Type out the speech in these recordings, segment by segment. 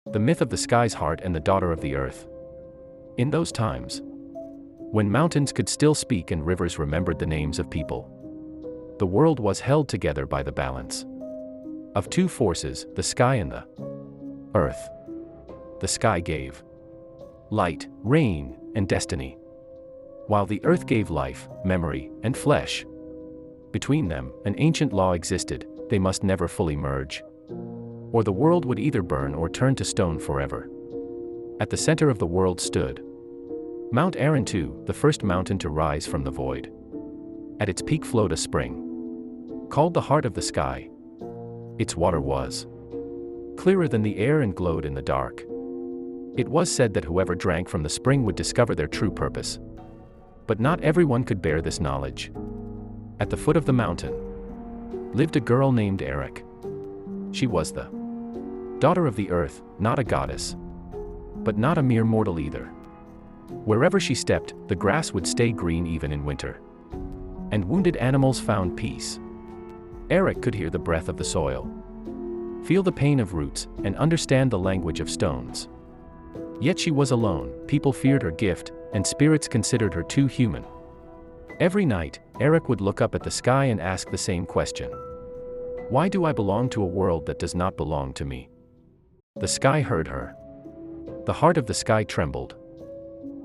The myth of the sky's heart and the daughter of the earth. In those times, when mountains could still speak and rivers remembered the names of people, the world was held together by the balance of two forces, the sky and the earth. The sky gave light, rain, and destiny, while the earth gave life, memory, and flesh. Between them, an ancient law existed: they must never fully merge, or the world would either burn or turn to stone forever. At the center of the world stood Mount Airuk, the first mountain to rise from the void. At its peak flowed a spring, called the heart of the sky. Its water was clearer than the air and glowed in the dark. It was said that whoever drank from the spring would discover their true purpose. But not everyone could bear this knowledge. At the foot of the mountain lived a girl named Airuk. She was the daughter of the earth, not a goddess, but not a mere mortal either. Wherever she stepped, the grass would stay green even in winter, and wounded animals found peace. Airuk could hear the breath of the soil, feel the pain of roots, and understand the language of stones. Yet she was alone. People feared her gift, and spirits considered her too human. Every night, Airuk would look up at the sky and ask the same question: why do I belong to a world that does not belong to me? The sky heard her. The heart of the sky trembled,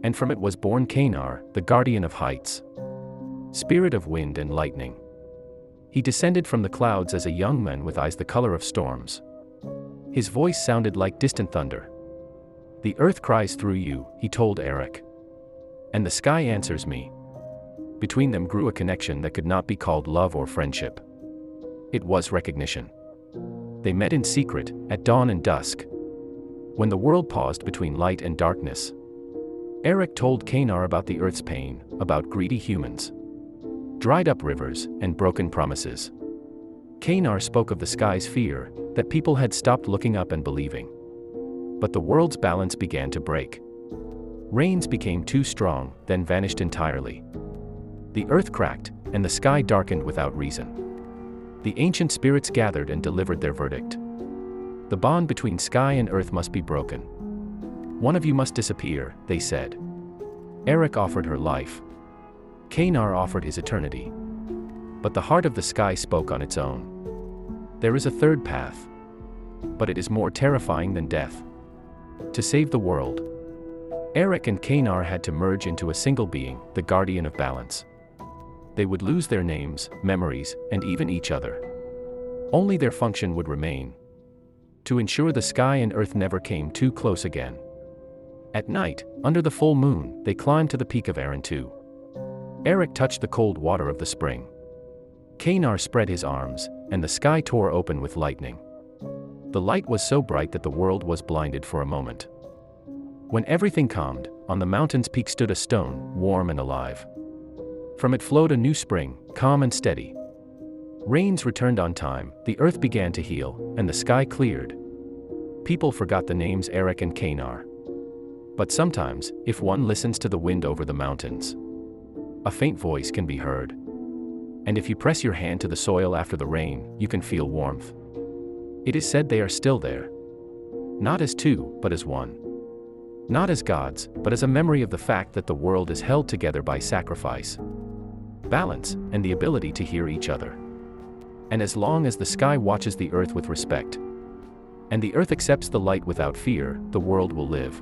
and from it was born Kaynar, the guardian of heights, spirit of wind and lightning. He descended from the clouds as a young man with eyes the color of storms. His voice sounded like distant thunder. The earth cries through you, he told Airuk, and the sky answers me. Between them grew a connection that could not be called love or friendship. It was recognition. They met in secret, at dawn and dusk. When the world paused between light and darkness, Airuk told Kaynar about the earth's pain, about greedy humans, dried up rivers, and broken promises. Kaynar spoke of the sky's fear, that people had stopped looking up and believing. But the world's balance began to break. Rains became too strong, then vanished entirely. The earth cracked, and the sky darkened without reason. The ancient spirits gathered and delivered their verdict. The bond between sky and earth must be broken. One of you must disappear, they said. Airuk offered her life. Kaynar offered his eternity. But the heart of the sky spoke on its own. There is a third path, but it is more terrifying than death. To save the world, Airuk and Kaynar had to merge into a single being, the guardian of balance. They would lose their names, memories, and even each other. Only their function would remain: to ensure the sky and earth never came too close again. At night, under the full moon, they climbed to the peak of Airuk. Airuk touched the cold water of the spring. Kaynar spread his arms, and the sky tore open with lightning. The light was so bright that the world was blinded for a moment. When everything calmed, on the mountain's peak stood a stone, warm and alive. From it flowed a new spring, calm and steady. Rains returned on time, the earth began to heal, and the sky cleared. People forgot the names Airuk and Kaynar. But sometimes, if one listens to the wind over the mountains, a faint voice can be heard. And if you press your hand to the soil after the rain, you can feel warmth. It is said they are still there. Not as two, but as one. Not as gods, but as a memory of the fact that the world is held together by sacrifice, balance, and the ability to hear each other. And as long as the sky watches the earth with respect, and the earth accepts the light without fear, the world will live.